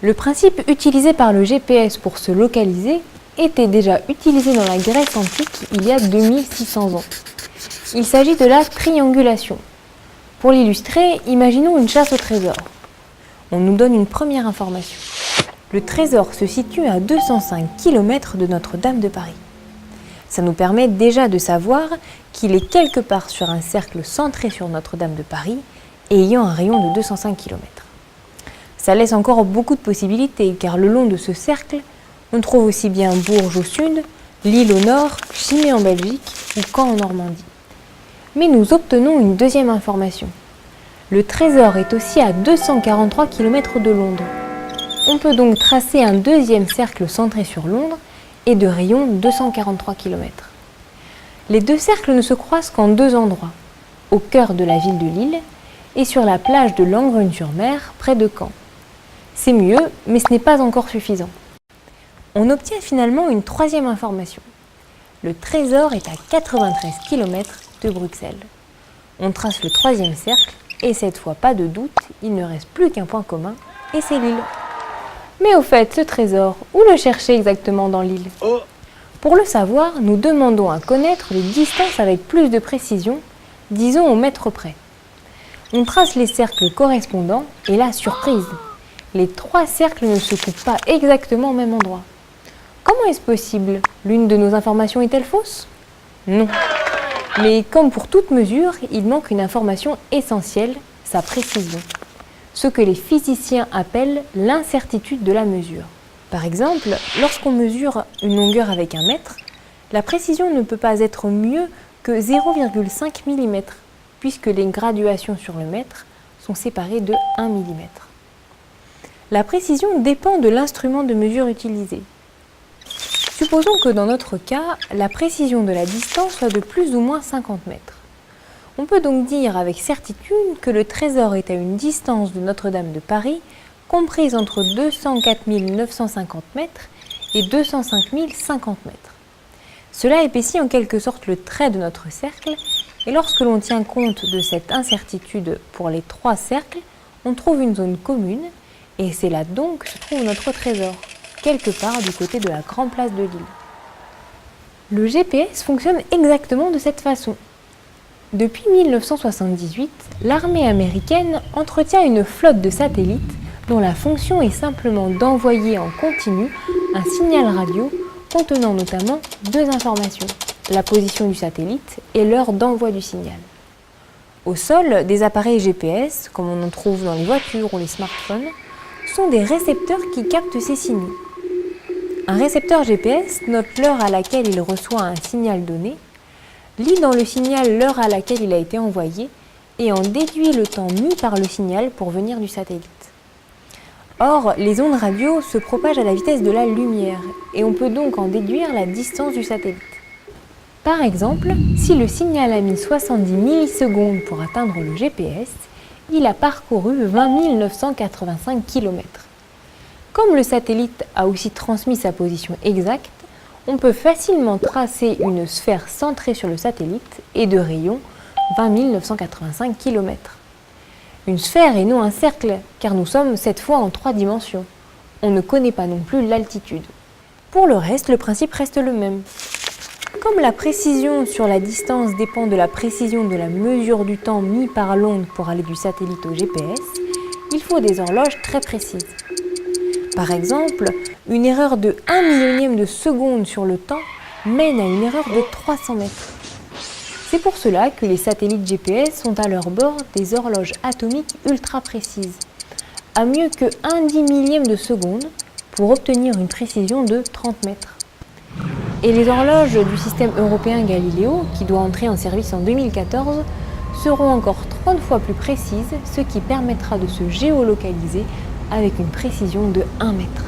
Le principe utilisé par le GPS pour se localiser était déjà utilisé dans la Grèce antique il y a 2600 ans. Il s'agit de la triangulation. Pour l'illustrer, imaginons une chasse au trésor. On nous donne une première information. Le trésor se situe à 205 km de Notre-Dame de Paris. Ça nous permet déjà de savoir qu'il est quelque part sur un cercle centré sur Notre-Dame de Paris et ayant un rayon de 205 km. Ça laisse encore beaucoup de possibilités car le long de ce cercle, on trouve aussi bien Bourges au sud, Lille au nord, Chimay en Belgique ou Caen en Normandie. Mais nous obtenons une deuxième information. Le trésor est aussi à 243 km de Londres. On peut donc tracer un deuxième cercle centré sur Londres et de rayon 243 km. Les deux cercles ne se croisent qu'en deux endroits, au cœur de la ville de Lille et sur la plage de Langrune-sur-Mer, près de Caen. C'est mieux, mais ce n'est pas encore suffisant. On obtient finalement une troisième information. Le trésor est à 93 km de Bruxelles. On trace le troisième cercle et cette fois, pas de doute, il ne reste plus qu'un point commun et c'est Lille. Mais au fait, ce trésor, où le chercher exactement dans l'île ? Pour le savoir, nous demandons à connaître les distances avec plus de précision, disons au mètre près. On trace les cercles correspondants et la surprise, les trois cercles ne se coupent pas exactement au même endroit. Comment est-ce possible ? L'une de nos informations est-elle fausse ? Non. Mais comme pour toute mesure, il manque une information essentielle, sa précision. Ce que les physiciens appellent l'incertitude de la mesure. Par exemple, lorsqu'on mesure une longueur avec un mètre, la précision ne peut pas être mieux que 0,5 mm, puisque les graduations sur le mètre sont séparées de 1 mm. La précision dépend de l'instrument de mesure utilisé. Supposons que dans notre cas, la précision de la distance soit de plus ou moins 50 mètres. On peut donc dire avec certitude que le trésor est à une distance de Notre-Dame de Paris comprise entre 204 950 mètres et 205 050 mètres. Cela épaissit en quelque sorte le trait de notre cercle et lorsque l'on tient compte de cette incertitude pour les trois cercles, on trouve une zone commune et c'est là donc que se trouve notre trésor, quelque part du côté de la grande place de Lille. Le GPS fonctionne exactement de cette façon. Depuis 1978, l'armée américaine entretient une flotte de satellites dont la fonction est simplement d'envoyer en continu un signal radio contenant notamment deux informations, la position du satellite et l'heure d'envoi du signal. Au sol, des appareils GPS, comme on en trouve dans les voitures ou les smartphones, sont des récepteurs qui captent ces signaux. Un récepteur GPS note l'heure à laquelle il reçoit un signal donné, lit dans le signal l'heure à laquelle il a été envoyé et en déduit le temps mis par le signal pour venir du satellite. Or, les ondes radio se propagent à la vitesse de la lumière et on peut donc en déduire la distance du satellite. Par exemple, si le signal a mis 70 millisecondes pour atteindre le GPS, il a parcouru 20 985 km. Comme le satellite a aussi transmis sa position exacte, on peut facilement tracer une sphère centrée sur le satellite et de rayon 20 985 km. Une sphère et non un cercle, car nous sommes cette fois en 3 dimensions. On ne connaît pas non plus l'altitude. Pour le reste, le principe reste le même. Comme la précision sur la distance dépend de la précision de la mesure du temps mis par l'onde pour aller du satellite au GPS, il faut des horloges très précises. Par exemple, une erreur de 1 millionième de seconde sur le temps mène à une erreur de 300 mètres. C'est pour cela que les satellites GPS ont à leur bord des horloges atomiques ultra précises, à mieux que 1/10 millième de seconde pour obtenir une précision de 30 mètres. Et les horloges du système européen Galileo, qui doit entrer en service en 2014, seront encore 30 fois plus précises, ce qui permettra de se géolocaliser avec une précision de 1 mètre.